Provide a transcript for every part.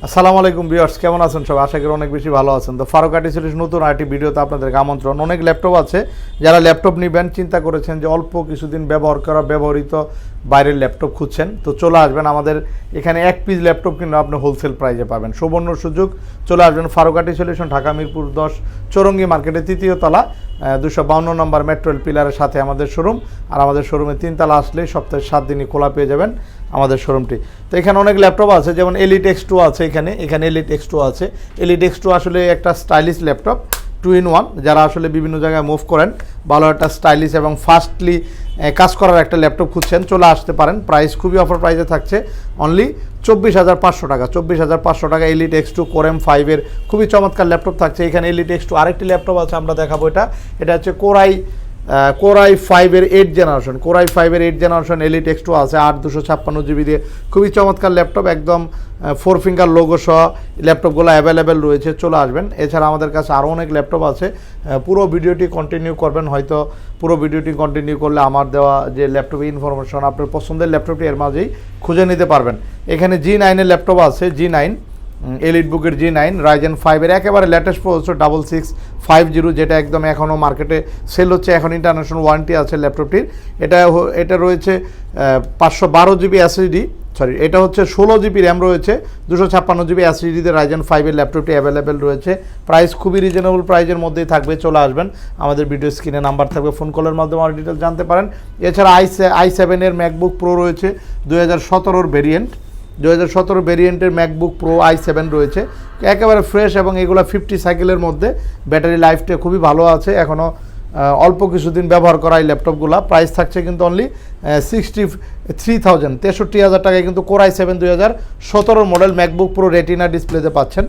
আসসালামু আলাইকুম ভিউয়ার্স, কেমন আছেন সবাই? আশা করি অনেক বেশি ভালো আছেন। তো ফারুক আইটি সলিউশন নতুন আরেকটি ভিডিওতে আপনাদেরকে আমন্ত্রণ। অনেক ল্যাপটপ আছে, যারা ল্যাপটপ নেবেন চিন্তা করেছেন যে অল্প কিছুদিন ব্যবহার করা ব্যবহৃত বাইরের ল্যাপটপ খুঁজছেন, তো চলে আসবেন আমাদের এখানে। এক পিস ল্যাপটপ কিনলে আপনি হোলসেল প্রাইজে পাবেন। সুবর্ণ সুযোগ, চলে আসবেন ফারুক আইটি সলিউশন, ঢাকা মিরপুর 10 চৌরঙ্গি মার্কেটের ৩য় তলা 252 নম্বর মেট্রো রেল পিলারের সাথে আমাদের শোরুম। আর আমাদের শোরুমে 3 তলা আসলে সপ্তাহে 7 দিনই খোলা পেয়ে যাবেন আমাদের শোরুমটি। তো এখানে অনেক ল্যাপটপ আছে, যেমন এলিট X2 আছে এখানে এলিট X2 আছে। এলিট X2 আসলে একটা স্টাইলিশ ল্যাপটপ, 2-in-1। যারা আসলে বিভিন্ন জায়গায় মুভ করেন, ভালো একটা স্টাইলিশ এবং ফাস্টলি কাজ করার একটা ল্যাপটপ খুঁজছেন, চলে আসতে পারেন। প্রাইস খুবই অফার প্রাইসে থাকছে, অনলি 24,500 টাকা। 24,500 টাকা এলিট X2 Core M5 এর খুবই চমৎকার ল্যাপটপ থাকছে এখানে। এলিট X2 আরেকটি ল্যাপটপ আছে, আমরা দেখাবো। এটা হচ্ছে Core i5 এর 8 জেনারেশন। Core i5 এর 8 জেনারেশন এলিট X2 আছে, 8/256 GB দিয়ে খুবই চমৎকার ল্যাপটপ, একদম 4 ফিঙ্গার লোগো সহ ল্যাপটপগুলো অ্যাভেলেবেল রয়েছে, চলে আসবেন। এছাড়া আমাদের কাছে আরও অনেক ল্যাপটপ আছে। পুরো ভিডিওটি কন্টিনিউ করবেন, হয়তো পুরো ভিডিওটি কন্টিনিউ করলে আমার দেওয়া যে ল্যাপটপের ইনফরমেশন আপনার পছন্দের ল্যাপটপটি এর মাঝেই খুঁজে নিতে পারবেন। এখানে G9 এর ল্যাপটপ আছে, G9 এলিট বুকের G9 Ryzen 5 এর একেবারে লেটেস্ট প্রসেসর 6650, যেটা একদম এখনও মার্কেটে সেল হচ্ছে, এখন ইন্টারন্যাশনাল ওয়ারেন্টি আছে ল্যাপটপটির। এটা রয়েছে 512 GB SSD, সরি এটা হচ্ছে 16 GB র্যাম রয়েছে, 256 GB SSDতে Ryzen 5 এর ল্যাপটপটি অ্যাভেলেবেল রয়েছে। প্রাইস খুবই রিজনেবল প্রাইজের মধ্যেই থাকবে, চলে আসবেন। আমাদের ভিডিও স্ক্রিনে নাম্বার থাকবে, ফোন কলের মাধ্যমে আর ডিটেলস জানতে পারেন। এছাড়া i7 এর ম্যাকবুক প্রো রয়েছে 2017 ভেরিয়েন্ট, 2017 ভেরিয়েন্টের ম্যাকবুক প্রো i7 রয়েছে, একেবারে ফ্রেশ, এবং এগুলো 50 সাইকেলের মধ্যে। ব্যাটারি লাইফটা খুবই ভালো আছে, এখনও অল্প কিছুদিন ব্যবহার করা এই ল্যাপটপগুলো। প্রাইস থাকছে কিন্তু অনলি 63,000 টাকায় কিন্তু Core i7 2017 model MacBook pro retina ডিসপ্লেতে পাচ্ছেন।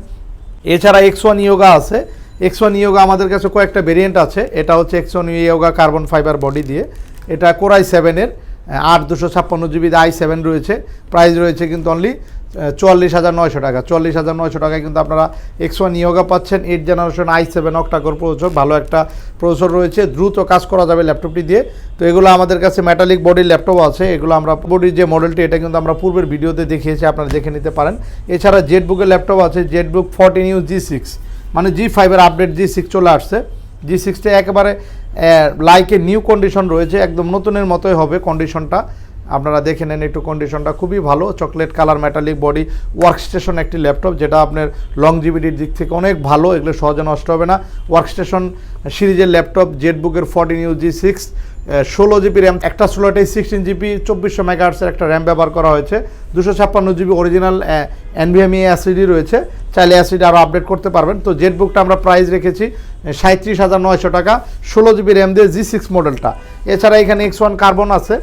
এছাড়া X1 Yoga আছে। X1 Yoga আমাদের কাছে কয়েকটা ভেরিয়েন্ট আছে। এটা হচ্ছে X1 Yoga carbon fibre body দিয়ে, এটা Core i7 এর 8/256 GB i7 রয়েছে। প্রাইস রয়েছে কিন্তু অনলি 44,900 টাকা। 44,900 টাকায় কিন্তু আপনারা X1 Yoga পাচ্ছেন। 8 জেনারেশন i7 অক্টাকোর প্রসেসর, ভালো একটা প্রসেসর রয়েছে, দ্রুত কাজ করা যাবে ল্যাপটপটি দিয়ে। তো এগুলো আমাদের কাছে মেটালিক বডির ল্যাপটপ আছে, এগুলো আমরা বডির যে মডেলটি এটা কিন্তু আমরা পূর্বের ভিডিওতে দেখিয়েছি, আপনারা দেখে নিতে পারেন। এছাড়া জেটবুকের ল্যাপটপ আছে, জেটবুক 14U G6, মানে G5 এর আপডেট G6 চলে আসছে। G6টা একেবারে লাইকে নিউ কন্ডিশন রয়েছে, একদম নতুনের মতোই হবে কন্ডিশনটা। আপনারা দেখে নেন একটু, কন্ডিশনটা খুবই ভালো, chocolate colour metallic body workstation একটি ল্যাপটপ, যেটা আপনার লংজিভিটির দিক থেকে অনেক ভালো, এগুলো সহজে নষ্ট হবে না। ওয়ার্কস্টেশন সিরিজের laptop, জেটবুকের 14U G6, 16 GB RAM, একটা স্লটে 16 GB 2400 মেগাহার্টসের একটা র্যাম ব্যবহার করা হয়েছে, 256 GB অরিজিনাল NVMe SSD রয়েছে, চাইলে SSD আরও আপডেট করতে পারবেন। তো জেটবুকটা আমরা প্রাইস রেখেছি 37,900 টাকা, 16 GB র্যাম দিয়ে G6 মডেলটা। এছাড়া এখানে X1 কার্বন আছে,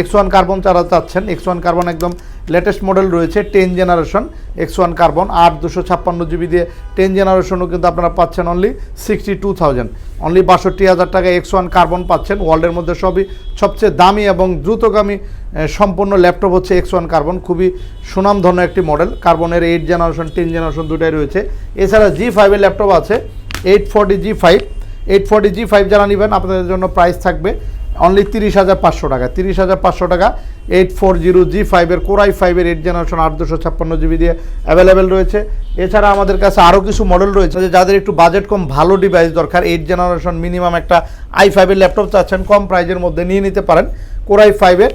X1 কার্বন যারা চাচ্ছেন, X1 কার্বন একদম লেটেস্ট মডেল রয়েছে, 10 জেনারেশন X1 কার্বন, 8/256 GB দিয়ে 10 জেনারেশনও কিন্তু আপনারা পাচ্ছেন অনলি 62,000, অনলি 62,000 টাকায় X1 কার্বন পাচ্ছেন। ওয়ার্ল্ডের মধ্যে সবচেয়ে দামি এবং দ্রুতগামী সম্পূর্ণ ল্যাপটপ হচ্ছে X1 কার্বন, খুবই সুনামধন্য একটি মডেল। কার্বনের 8 জেনারেশন 10 জেনারেশন দুটাই রয়েছে। এছাড়া G5 এর ল্যাপটপ আছে, 840 G5 যারা নেবেন আপনাদের জন্য প্রাইস থাকবে অনলি 30,500 টাকা। 30,500 টাকা 840 G5 এর Core i5 এর 8 জেনারেশন 8/256 GB দিয়ে অ্যাভেলেবেল রয়েছে। এছাড়া আমাদের কাছে আরও কিছু মডেল রয়েছে, যাদের একটু বাজেট কম, ভালো ডিভাইস দরকার, 8 জেনারেশন মিনিমাম একটা i5 এর ল্যাপটপ চাচ্ছেন, কম প্রাইজের মধ্যে নিয়ে নিতে পারেন। Core i5 এর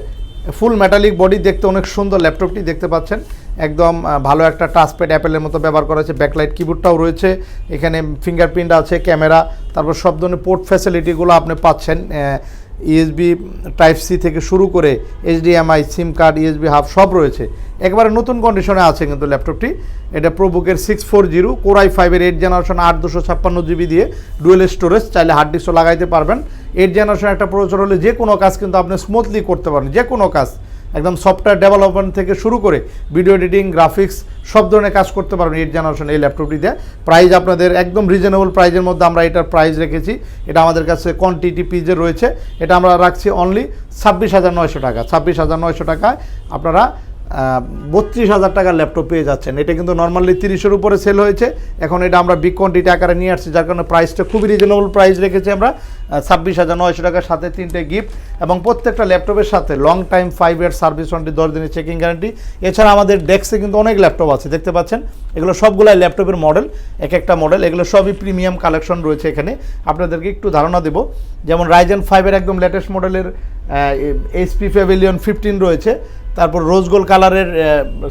ফুল মেটালিক বডি, দেখতে অনেক সুন্দর ল্যাপটপটি, দেখতে পাচ্ছেন একদম ভালো একটা টাচপ্যাড অ্যাপেলের মতো ব্যবহার করা হয়েছে, ব্যাকলাইট কিবোর্ডটাও রয়েছে, এখানে ফিঙ্গারপ্রিন্ট আছে, ক্যামেরা, তারপর সব ধরনের পোর্ট ফ্যাসিলিটিগুলো আপনি পাচ্ছেন। USB Type-C থেকে শুরু করে HDMI, সিম কার্ড, USB হাব সব রয়েছে, একেবারে নতুন কন্ডিশনে আছে কিন্তু ল্যাপটপটি। এটা প্রোবুকের 640 Core i5 এর 8 জেনারেশন 8/256 GB দিয়ে ডুয়েল স্টোরেজ, চাইলে হার্ড ডিস্কও লাগাইতে পারবেন। 8 জেনারেশন একটা প্রসেসর হলে যে কোনো কাজ কিন্তু আপনি স্মুথলি করতে পারেন, যে কোনো কাজ, একদম সফটওয়্যার ডেভেলপমেন্ট থেকে শুরু করে ভিডিও এডিটিং, গ্রাফিক্স সব ধরনের কাজ করতে পারবেন 8 জেনারেশন এই ল্যাপটপটি দিয়ে। প্রাইস আপনাদের একদম রিজনেবল প্রাইজের মধ্যে আমরা এটার প্রাইস রেখেছি। এটা আমাদের কাছে কোয়ান্টিটি পিসে রয়েছে, এটা আমরা রাখছি অনলি 26,900 টাকা। 26,900 টাকায় আপনারা 32,000 টাকার ল্যাপটপ পেয়ে যাচ্ছেন। এটা কিন্তু নর্মালি 30-এর উপরে সেল হয়েছে, এখন এটা আমরা বিগ কোয়ান্টিটি আকারে নিয়ে আসছি, যার কারণে প্রাইসটা খুবই রিজনেবল প্রাইস রেখেছি আমরা 26,900 টাকার সাথে 3টে গিফট, এবং প্রত্যেকটা ল্যাপটপের সাথে long time 5 year service warranty, 10 দিনের চেকিং গ্যারান্টি। এছাড়া আমাদের ডেস্কে কিন্তু অনেক ল্যাপটপ আছে, দেখতে পাচ্ছেন এগুলো সবগুলাই ল্যাপটপের মডেল, এক একটা মডেল, এগুলো সবই প্রিমিয়াম কালেকশন রয়েছে এখানে। আপনাদেরকে একটু ধারণা দেব, যেমন রাইজেন 5-এর একদম লেটেস্ট মডেলের এইচপি প্যাভিলিয়ন 15 রয়েছে, তারপর রোজ গোল্ড কালারের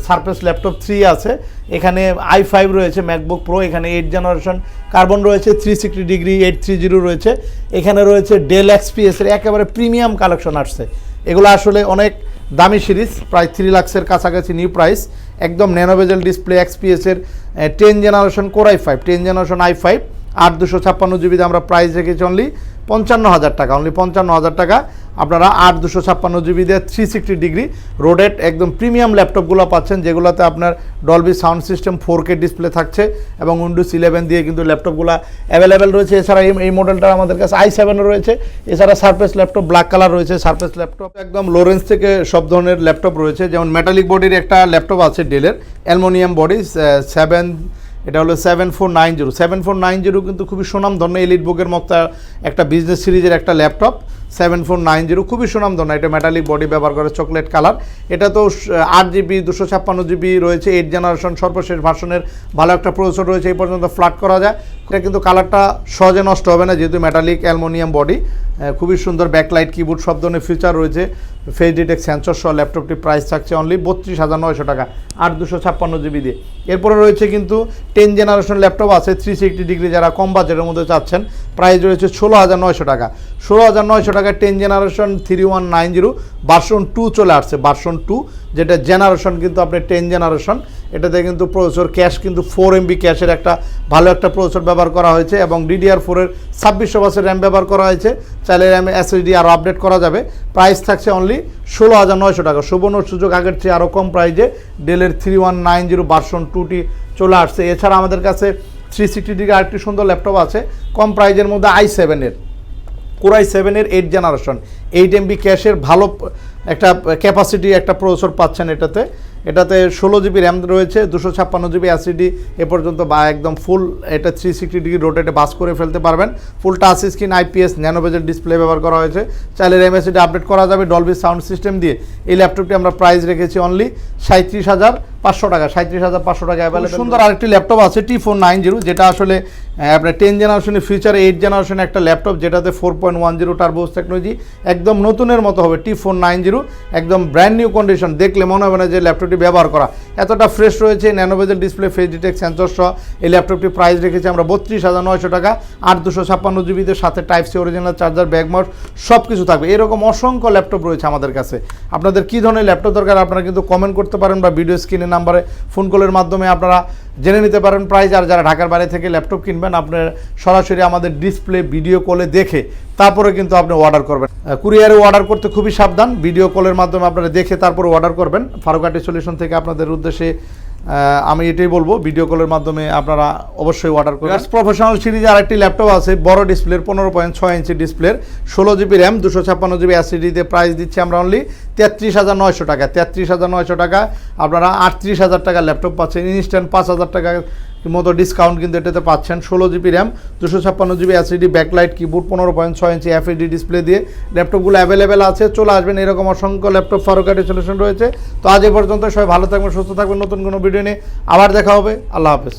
সারফেস ল্যাপটপ 3 আছে, এখানে i5 রয়েছে ম্যাকবুক প্রো, এখানে 8 জেনারেশন কার্বন রয়েছে, 360 ডিগ্রি 830 রয়েছে, এখানে রয়েছে ডেল XPS এর একেবারে প্রিমিয়াম কালেকশন আসছে। এগুলো আসলে অনেক দামি সিরিজ, প্রায় 3 লাখের কাছাকাছি নিউ প্রাইস, একদম ন্যানোবেজেল ডিসপ্লে XPS এর 10 generation core i5, 10 generation i5 8 জিবিতে আমরা প্রাইস রেখেছি অনলি 55,000 টাকা, অনলি 55,000 টাকা। আপনারা 8 জিবি দিয়ে 360 ডিগ্রি রোডেড একদম প্রিমিয়াম ল্যাপটপগুলো পাচ্ছেন, যেগুলোতে আপনার Dolby sound system 4K display থাকছে, এবং উইন্ডোজ 11 দিয়ে কিন্তু ল্যাপটপগুলো অ্যাভেলেবেল রয়েছে। এছাড়া এই মডেলটা আমাদের কাছে i7 রয়েছে, এছাড়া সারফেস ল্যাপটপ ব্ল্যাক কালার রয়েছে, সারফেস ল্যাপটপ একদম লো রেঞ্জ থেকে সব ধরনের ল্যাপটপ রয়েছে, যেমন মেটালিক বডির একটা ল্যাপটপ আছে ডেলের, অ্যালুমিনিয়াম বডি 7, এটা হলো 7490 কিন্তু খুবই সুনামধন্য এলিট বুকের মতো একটা বিজনেস সিরিজের একটা ল্যাপটপ 7490, খুবই সুনামধন্য। এটা মেটালিক বডি ব্যবহার করে, চকলেট কালার, এটা তো 8GB 256GB রয়েছে, 8 জেনারেশন সর্বশেষ ভার্সনের ভালো একটা প্রসেসর রয়েছে, এই পর্যন্ত ফ্ল্যাট করা যায়, এটা কিন্তু কালারটা সহজে নষ্ট হবে না, যেহেতু মেটালিক অ্যালুমিনিয়াম বডি, খুবই সুন্দর ব্যাকলাইট কিবোর্ড, সব ধরনের ফিচার রয়েছে, ফেস ডিটেক্ট সেন্সর সহ ল্যাপটপটির প্রাইস থাকছে অনলি 32,900 টাকা 8 দিয়ে। এরপরে রয়েছে কিন্তু 10 জেনারেশন ল্যাপটপ আছে 360 ডিগ্রি, যারা কম বাজেটের মধ্যে চাচ্ছেন, প্রাইস রয়েছে 16,900 টাকা, 16,900 টাকা 10 জেনারেশন 3190 ভার্সন 2 চলে আসছে, ভার্সন 2 যেটা জেনারেশন কিন্তু আপনার 10 জেনারেশন, এটাতে কিন্তু প্রসেসর ক্যাশ কিন্তু 4 MB ক্যাশের একটা ভালো একটা প্রসেসর ব্যবহার করা হয়েছে, এবং DDR4 এর 2600 বাসের র্যাম ব্যবহার করা হয়েছে, চাইলে র্যাম SSD আরও আপডেট করা যাবে। প্রাইস থাকছে অনলি 16,900 টাকা, সুবর্ণ সুযোগ, আগের চেয়ে আরও কম প্রাইজে ডেলের 3190 ভার্সন 2টি চলে আসছে। এছাড়া আমাদের কাছে 360 ডিগ্রি আরেকটি সুন্দর ল্যাপটপ আছে কম প্রাইজের মধ্যে i7-এর, কোর i7-এর 8 জেনারেশন 8 MB ক্যাশের ভালো একটা ক্যাপাসিটি একটা প্রসেসর পাচ্ছেন এটাতে 16GB র্যাম রয়েছে, 256GB SSD এ পর্যন্ত, বা একদম ফুল এটা 360 ডিগ্রি রোটেটে বাস করে ফেলতে পারবেন, ফুল টাচ স্ক্রিন IPS ন্যানোবেজেল ডিসপ্লে ব্যবহার করা হয়েছে, চাইলে র্যাম SSD আপডেট করা যাবে ডলবি সাউন্ড সিস্টেম দিয়ে। এই ল্যাপটপটি আমরা প্রাইস রেখেছি অনলি 37,500 টাকা, 37,500 টাকা অ্যাভেলেবল। সুন্দর আরেকটি ল্যাপটপ আছে T490, যেটা আসলে আপনার 10 জেনারেশনের ফিচার 8 জেনারেশন একটা ল্যাপটপ, যেটাতে 4.10 টার্বোস টেকনোলজি, একদম নতুনের মতো হবে T490, একদম ব্র্যান্ড নিউ কন্ডিশন, দেখলে মনে হবে না যে ল্যাপটপটি ব্যবহার করা, এতটা ফ্রেশ রয়েছে, ন্যানোবেজেল ডিসপ্লে, ফেস ডিটেক্ট সেন্সর সহ এই ল্যাপটপটি প্রাইস রেখেছি আমরা 32,900 টাকা 8 সাথে type C original charger, bag mouse সব কিছু থাকবে। এরকম অসংখ্য ল্যাপটপ রয়েছে আমাদের কাছে। আপনাদের কী ধরনের ল্যাপটপ দরকার আপনারা কিন্তু কমেন্ট করতে পারেন, বা ভিডিও স্ক্রিনের নাম্বারে ফোন কলের মাধ্যমে আপনারা জেনে নিতে পারেন প্রাইস। আর যারা ঢাকার বাইরে থেকে ল্যাপটপ কিনবেন, আপনার সরাসরি আমাদের ডিসপ্লে ভিডিও কলে দেখে তারপরে কিন্তু আপনি অর্ডার করবেন। কুরিয়ারে অর্ডার করতে খুবই সাবধান, ভিডিও কলের মাধ্যমে আপনারা দেখে তারপরে অর্ডার করবেন। ফারুক আইটি সলিউশন থেকে আপনাদের উদ্দেশ্যে আমি এটাই বলবো, ভিডিও কলের মাধ্যমে আপনারা অবশ্যই অর্ডার করবেন। প্রফেশনাল সিরিজে আরেকটি ল্যাপটপ আছে বড় ডিসপ্লের 15.6 ইঞ্চি ডিসপ্লের, 16GB র্যাম 256GB SSD দিয়ে প্রাইস দিচ্ছি আমরা অনলি 33,900 টাকা, 33,900 টাকা আপনারা 38,000 টাকার ল্যাপটপ পাচ্ছেন, ইনস্ট্যান্ট 5,000 টাকার মতো ডিসকাউন্ট কিন্তু এটাতে পাচ্ছেন। 16GB RAM 256GB SSD, backlight keyboard, 15.6 ইঞ্চি FHD ডিসপ্লে দিয়ে ল্যাপটপগুলো অ্যাভেলেবেল আছে, চলে আসবেন। এরকম অসংখ্য ল্যাপটপ ফারুক আইটি সলিউশন রয়েছে। তো আজ এ পর্যন্ত, সবাই ভালো থাকবেন, সুস্থ থাকবেন, নতুন কোনো ভিডিও নিয়ে আবার দেখা হবে। আল্লাহ হাফেজ।